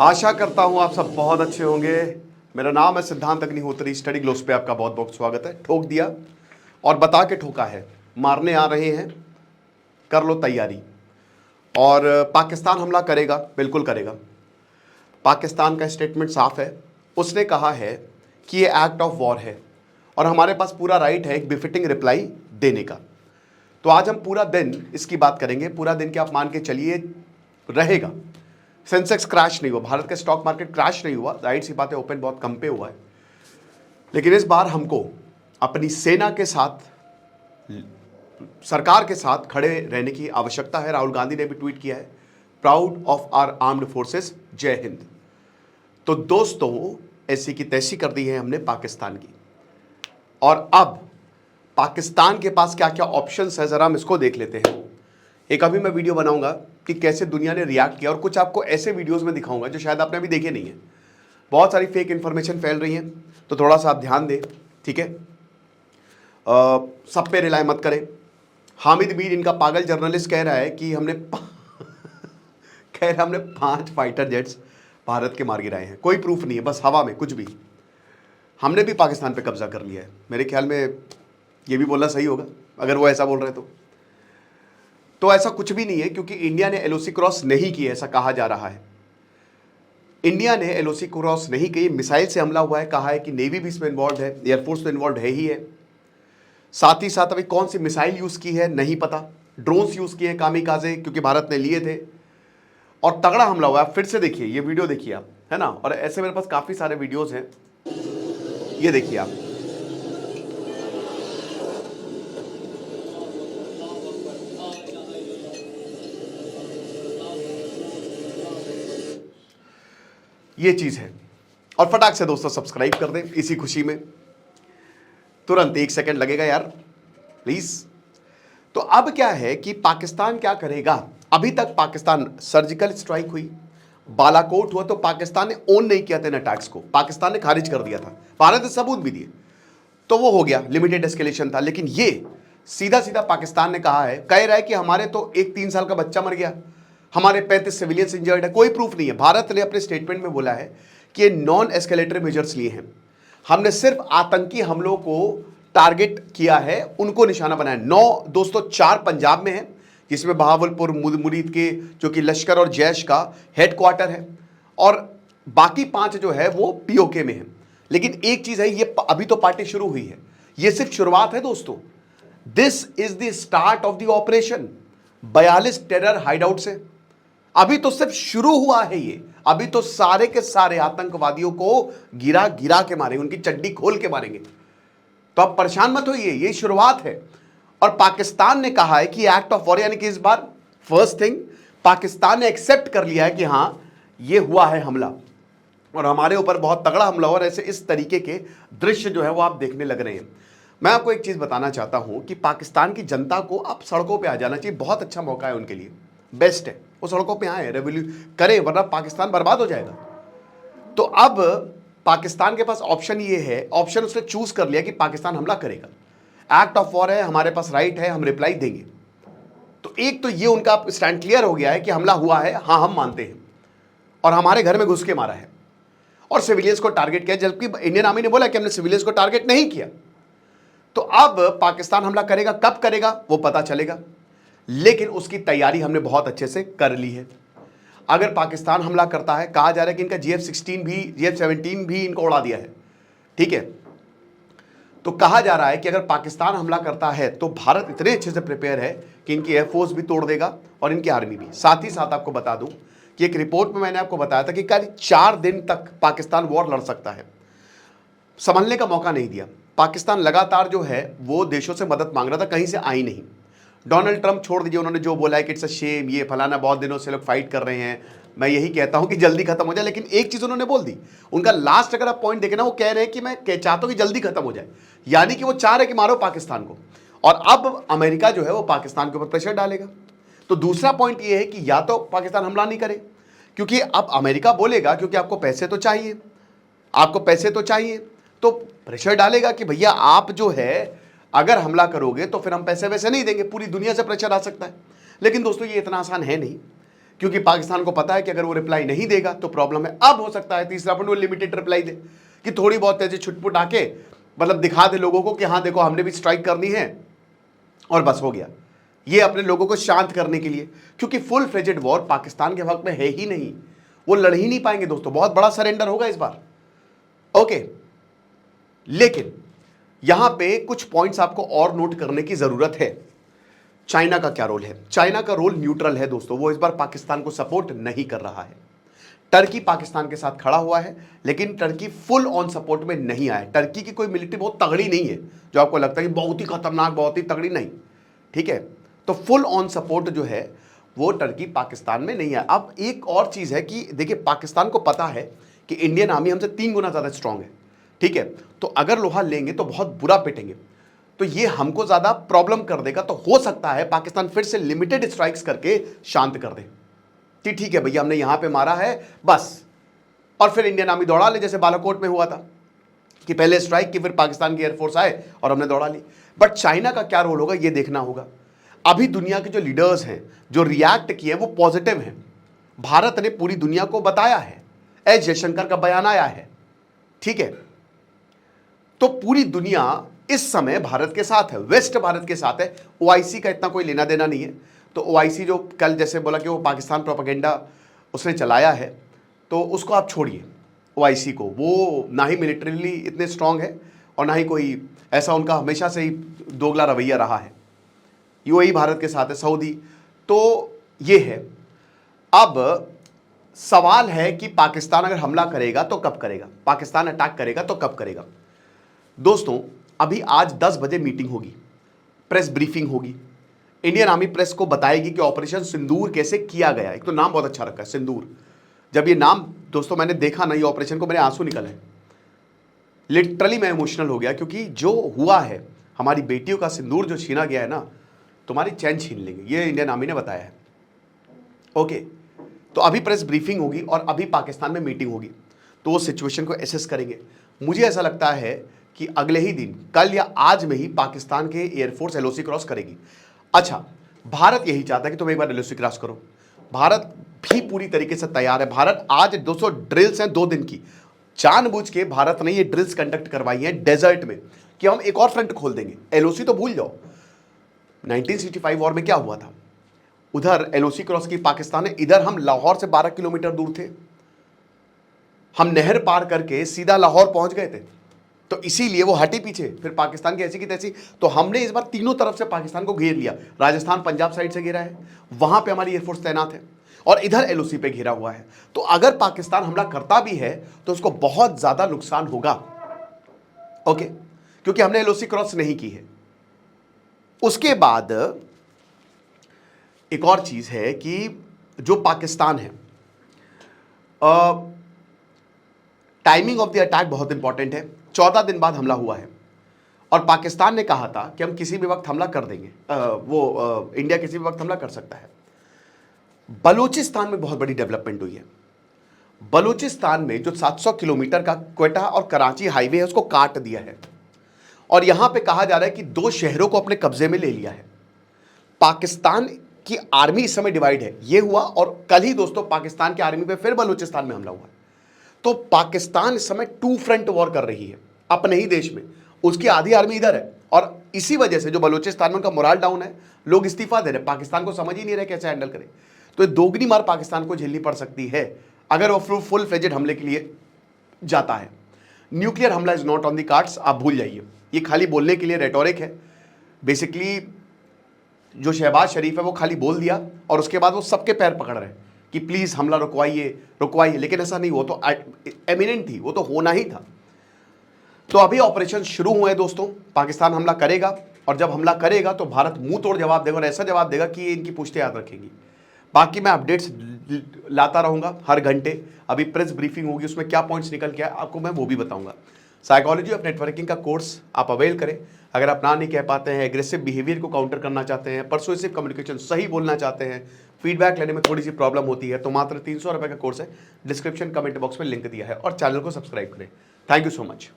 आशा करता हूं आप सब बहुत अच्छे होंगे। मेरा नाम है सिद्धांत अग्निहोत्री। स्टडी ग्लोब्स पे आपका बहुत बहुत स्वागत है। ठोक दिया और बता के ठोका है, मारने आ रहे हैं, कर लो तैयारी। और पाकिस्तान हमला करेगा, बिल्कुल करेगा। पाकिस्तान का स्टेटमेंट साफ है। उसने कहा है कि ये एक्ट ऑफ वॉर है और हमारे पास पूरा राइट है एक बिफिटिंग रिप्लाई देने का। तो आज हम पूरा दिन इसकी बात करेंगे। पूरा दिन क्या आप मान के चलिए रहेगा। सेंसेक्स क्रैश नहीं हुआ, भारत का स्टॉक मार्केट क्रैश नहीं हुआ, जाहिर सी बात है ओपन बहुत कम पे हुआ है। लेकिन इस बार हमको अपनी सेना के साथ, सरकार के साथ खड़े रहने की आवश्यकता है। राहुल गांधी ने भी ट्वीट किया है, proud of our armed forces, जय हिंद। तो दोस्तों ऐसी की तैसी कर दी है हमने पाकिस्तान की। और अब पाकिस्तान के पास क्या क्या ऑप्शंस है, जरा हम इसको देख लेते हैं। एक अभी मैं वीडियो बनाऊंगा कि कैसे दुनिया ने रिएक्ट किया और कुछ आपको ऐसे वीडियोस में दिखाऊंगा जो शायद आपने अभी देखे नहीं है। बहुत सारी फेक इंफॉर्मेशन फैल रही है, तो थोड़ा सा आप ध्यान दें, ठीक है। सब पे रिलाय मत करें। हामिद मीर, इनका पागल जर्नलिस्ट, कह रहा है कि हमने 5 फाइटर जेट्स भारत के मार गिराए हैं। कोई प्रूफ नहीं है, बस हवा में कुछ भी। हमने भी पाकिस्तान पे कब्जा कर लिया है। मेरे ख्याल में ये भी बोलना सही होगा अगर वो ऐसा बोल रहे तो ऐसा कुछ भी नहीं है, क्योंकि इंडिया ने एलओसी क्रॉस नहीं की, ऐसा कहा जा रहा है। इंडिया ने एलओसी क्रॉस नहीं की, मिसाइल से हमला हुआ है। कहा है कि नेवी भी इसमें इन्वॉल्व है, एयरफोर्स तो इन्वॉल्व है ही है। साथ ही साथ अभी कौन सी मिसाइल यूज की है नहीं पता। ड्रोन्स यूज किए हैं कामिकाजे, क्योंकि भारत ने लिए थे और तगड़ा हमला हुआ है। फिर से देखिए ये वीडियो, देखिए आप, है ना। और ऐसे मेरे पास काफी सारे वीडियोस हैं, ये देखिए आप। ये चीज है। और फटाक से दोस्तों सब्सक्राइब कर दें इसी खुशी में। तुरंत 1 सेकंड लगेगा यार, प्लीज। तो अब क्या है कि पाकिस्तान क्या करेगा। अभी तक पाकिस्तान, सर्जिकल स्ट्राइक हुई, बालाकोट हुआ, तो पाकिस्तान ने ओन नहीं किया था इन अटैक्स को। पाकिस्तान ने खारिज कर दिया था, भारत ने सबूत भी दिए, तो वो हो गया, लिमिटेड एस्केलेशन था। लेकिन ये सीधा सीधा पाकिस्तान ने कहा है, कह रहा है कि हमारे तो एक 3 साल का बच्चा मर गया, हमारे 35 सिविलियंस इंजर्ड है। कोई प्रूफ नहीं है। भारत ने अपने स्टेटमेंट में बोला है कि ये नॉन एस्केलेटरी मेजर्स लिए हैं, हमने सिर्फ आतंकी हमलों को टारगेट किया है, उनको निशाना बनाया। 9 दोस्तों, 4 पंजाब में है, जिसमें बहावलपुर मुरीद के, जो कि लश्कर और जैश का हेडक्वार्टर है, और बाकी 5 जो है वो पीओके में है। लेकिन एक चीज है, ये अभी तो पार्टी शुरू हुई है, ये सिर्फ शुरुआत है दोस्तों। This is the start of the operation. 42 terror hideout से अभी तो सिर्फ शुरू हुआ है ये। अभी तो सारे के सारे आतंकवादियों को गिरा गिरा के मारेंगे, उनकी चड्डी खोल के मारेंगे। तो आप परेशान मत होइए, ये शुरुआत है। और पाकिस्तान ने कहा है कि एक्ट ऑफ वॉर, यानी कि इस बार फर्स्ट थिंग पाकिस्तान ने एक्सेप्ट कर लिया है कि हां ये हुआ है हमला, और हमारे ऊपर बहुत तगड़ा हमला। और ऐसे इस तरीके के दृश्य जो है वो आप देखने लग रहे हैं। मैं आपको एक चीज बताना चाहता हूं कि पाकिस्तान की जनता को अब सड़कों पे आ जाना चाहिए। बहुत अच्छा मौका है उनके लिए, बेस्ट है वो सड़कों पे आए, रेवोल्यूशन करें, वरना पाकिस्तान बर्बाद हो जाएगा। तो अब पाकिस्तान के पास ऑप्शन ये है, ऑप्शन उसने चूज कर लिया कि पाकिस्तान हमला करेगा। एक्ट ऑफ वॉर है, हमारे पास राइट है, हम रिप्लाई देंगे। तो एक तो ये उनका स्टैंड क्लियर हो गया है कि हमला हुआ है, हाँ हम मानते हैं, और हमारे घर में घुस के मारा है और सिविलियंस को टारगेट किया, जबकि इंडियन आर्मी ने बोला कि हमने सिविलियंस को टारगेट नहीं किया। तो अब पाकिस्तान हमला करेगा, कब करेगा वो पता चलेगा, लेकिन उसकी तैयारी हमने बहुत अच्छे से कर ली है। अगर पाकिस्तान हमला करता है, कहा जा रहा है कि इनका GF-16 भी, GF-17 भी इनको उड़ा दिया है, ठीक है। तो कहा जा रहा है कि अगर पाकिस्तान हमला करता है तो भारत इतने अच्छे से प्रिपेयर है कि इनकी एयरफोर्स भी तोड़ देगा और इनकी आर्मी भी। साथ ही साथ आपको बता दूं कि एक रिपोर्ट में मैंने आपको बताया था कि कल 4 दिन तक पाकिस्तान वॉर लड़ सकता है। संभलने का मौका नहीं दिया। पाकिस्तान लगातार जो है वो देशों से मदद मांग रहा था, कहीं से आई नहीं। डोनाल्ड ट्रंप छोड़ दीजिए, उन्होंने जो बोला है कि इट्स अ शेम, ये फलाना, बहुत दिनों से लोग फाइट कर रहे हैं। मैं यही कहता हूं कि जल्दी खत्म हो जाए। लेकिन एक चीज उन्होंने बोल दी, उनका लास्ट अगर आप पॉइंट देखें ना, वो कह रहे हैं कि मैं चाहता हूं कि जल्दी खत्म हो जाए, यानी कि वो चाह रहे कि मारो पाकिस्तान को। और अब अमेरिका जो है वो पाकिस्तान के ऊपर प्रेशर डालेगा। तो दूसरा पॉइंट ये है कि या तो पाकिस्तान हमला नहीं करे, क्योंकि अब अमेरिका बोलेगा, क्योंकि आपको पैसे तो चाहिए, आपको पैसे तो चाहिए, तो प्रेशर डालेगा कि भैया आप जो है अगर हमला करोगे तो फिर हम पैसे वैसे नहीं देंगे। पूरी दुनिया से प्रेशर आ सकता है। लेकिन दोस्तों ये इतना आसान है नहीं, क्योंकि पाकिस्तान को पता है कि अगर वो रिप्लाई नहीं देगा तो प्रॉब्लम है। अब हो सकता है तीसरा पॉइंट वो लिमिटेड रिप्लाई दे, कि थोड़ी बहुत ऐसे छुटपुट आके मतलब दिखा दे लोगों को कि हाँ देखो हमने भी स्ट्राइक करनी है और बस हो गया। ये अपने लोगों को शांत करने के लिए, क्योंकि फुल फ्लेजेड वॉर पाकिस्तान के हक में है ही नहीं, वो लड़ ही नहीं पाएंगे दोस्तों, बहुत बड़ा सरेंडर होगा इस बार। ओके, लेकिन यहां पे कुछ पॉइंट्स आपको और नोट करने की जरूरत है। चाइना का क्या रोल है? चाइना का रोल न्यूट्रल है दोस्तों, वो इस बार पाकिस्तान को सपोर्ट नहीं कर रहा है। टर्की पाकिस्तान के साथ खड़ा हुआ है, लेकिन टर्की फुल ऑन सपोर्ट में नहीं आया। टर्की की कोई मिलिट्री बहुत तगड़ी नहीं है जो आपको लगता है कि बहुत ही खतरनाक, बहुत ही तगड़ी, नहीं, ठीक है। तो फुल ऑन सपोर्ट जो है वो टर्की पाकिस्तान में नहीं है। अब एक और चीज है कि देखिए, पाकिस्तान को पता है कि इंडियन आर्मी हमसे 3 गुना ज्यादा स्ट्रांग है, ठीक है, तो अगर लोहा लेंगे तो बहुत बुरा पिटेंगे, तो ये हमको ज्यादा प्रॉब्लम कर देगा। तो हो सकता है पाकिस्तान फिर से लिमिटेड स्ट्राइक्स करके शांत कर दे कि ठीक है भैया हमने यहां पे मारा है बस, और फिर इंडियन आर्मी दौड़ा ले, जैसे बालाकोट में हुआ था कि पहले स्ट्राइक की, फिर पाकिस्तान की एयरफोर्स आए और हमने दौड़ा ली। बट चाइना का क्या रोल होगा ये देखना होगा। अभी दुनिया के जो लीडर्स हैं जो रिएक्ट किए वो पॉजिटिव हैं। भारत ने पूरी दुनिया को बताया है, एस जयशंकर का बयान आया है, ठीक है। तो पूरी दुनिया इस समय भारत के साथ है, वेस्ट भारत के साथ है। ओआईसी का इतना कोई लेना देना नहीं है। तो ओआईसी जो कल जैसे बोला कि वो पाकिस्तान प्रोपेगेंडा उसने चलाया है, तो उसको आप छोड़िए ओआईसी को, वो ना ही मिलिट्रीली इतने स्ट्रांग है और ना ही कोई ऐसा, उनका हमेशा से ही दोगला रवैया रहा है। यूएई भारत के साथ है, सऊदी, तो ये है। अब सवाल है कि पाकिस्तान अगर हमला करेगा तो कब करेगा, पाकिस्तान अटैक करेगा तो कब करेगा। दोस्तों अभी आज 10 बजे मीटिंग होगी, प्रेस ब्रीफिंग होगी, इंडियन आर्मी प्रेस को बताएगी कि ऑपरेशन सिंदूर कैसे किया गया। एक तो नाम बहुत अच्छा रखा है सिंदूर, जब ये नाम दोस्तों मैंने देखा ना ये ऑपरेशन को, मेरे आंसू निकल है, लिटरली मैं इमोशनल हो गया, क्योंकि जो हुआ है, हमारी बेटियों का सिंदूर जो छीना गया है ना, तुम्हारी चैन छीन लेंगे, ये इंडियन आर्मी ने बताया है। ओके, तो अभी प्रेस ब्रीफिंग होगी और अभी पाकिस्तान में मीटिंग होगी, तो वो सिचुएशन को एसेस करेंगे। मुझे ऐसा लगता है कि अगले ही दिन, कल या आज में ही पाकिस्तान के एयरफोर्स एलओसी क्रॉस करेगी। अच्छा, भारत यही चाहता है कि तुम एक बार एलओसी क्रॉस करो, भारत भी पूरी तरीके से तैयार है। भारत आज 200 ड्रिल्स हैं 2 दिन की, जानबूझ के भारत ने ये ड्रिल्स कंडक्ट करवाई हैं डेजर्ट में कि हम एक और फ्रंट खोल देंगे। एलओसी तो भूल जाओ, 1965 वॉर में क्या हुआ था, उधर एलओसी क्रॉस की पाकिस्तान ने, इधर हम लाहौर से 12 किलोमीटर दूर थे, हम नहर पार करके सीधा लाहौर पहुंच गए थे, तो इसीलिए वो हटे पीछे, फिर पाकिस्तान की ऐसी की तैसी। तो हमने इस बार तीनों तरफ से पाकिस्तान को घेर लिया, राजस्थान पंजाब साइड से घेरा है, वहां पे हमारी एयरफोर्स तैनात है, और इधर एलओसी पे घेरा हुआ है। तो अगर पाकिस्तान हमला करता भी है तो उसको बहुत ज्यादा नुकसान होगा, ओके, क्योंकि हमने एलओसी क्रॉस नहीं की है। उसके बाद एक और चीज है कि जो पाकिस्तान है, टाइमिंग ऑफ द अटैक बहुत इंपॉर्टेंट है। 14 दिन बाद हमला हुआ है और पाकिस्तान ने कहा था कि हम किसी भी वक्त हमला कर देंगे, इंडिया किसी भी वक्त हमला कर सकता है। बलूचिस्तान में बहुत बड़ी डेवलपमेंट हुई है। बलूचिस्तान में जो 700 किलोमीटर का क्वेटा और कराची हाईवे है उसको काट दिया है, और यहां पे कहा जा रहा है कि 2 शहरों को अपने कब्जे में ले लिया है। पाकिस्तान की आर्मी इस समय डिवाइड है, ये हुआ, और कल ही दोस्तों पाकिस्तान की आर्मी पे फिर बलूचिस्तान में हमला हुआ। तो पाकिस्तान इस समय 2 फ्रंट वॉर कर रही है अपने ही देश में, उसकी आधी आर्मी इधर है, और इसी वजह से जो बलूचिस्तान में उनका मोराल डाउन है, लोग इस्तीफा दे रहे, पाकिस्तान को समझ ही नहीं रहे कैसे हैंडल करें। तो ये दोगुनी मार पाकिस्तान को झेलनी पड़ सकती है अगर वो फुल फ्लेजेड हमले के लिए जाता है। न्यूक्लियर हमला is not on the cards, आप भूल जाइए, ये खाली बोलने के लिए रेटोरिक है। बेसिकली जो शहबाज शरीफ है वो खाली बोल दिया और उसके बाद वो सबके पैर पकड़ रहे हैं कि प्लीज हमला रुकवाइए रुकवाइए, लेकिन ऐसा नहीं, वो तो एमिनेंट थी, वो तो होना ही था। तो अभी ऑपरेशन शुरू हुए हैं दोस्तों, पाकिस्तान हमला करेगा, और जब हमला करेगा तो भारत मुंह तोड़ जवाब देगा, और ऐसा जवाब देगा कि इनकी पुश्ते याद रखेंगी। बाकी मैं अपडेट्स लाता रहूंगा हर घंटे। अभी प्रेस ब्रीफिंग होगी, उसमें क्या पॉइंट्स निकल के आए आपको मैं वो भी बताऊंगा। साइकोलॉजी ऑफ नेटवर्किंग का कोर्स आप अवेल करें। अगर आप ना नहीं कह पाते हैं, एग्रेसिव बिहेवियर को काउंटर करना चाहते हैं, परसुएसिव कम्युनिकेशन सही बोलना चाहते हैं, फीडबैक लेने में थोड़ी सी प्रॉब्लम होती है, तो मात्र 300 रुपये का कोर्स है, डिस्क्रिप्शन कमेंट बॉक्स में लिंक दिया है, और चैनल को सब्सक्राइब करें। Thank you so much.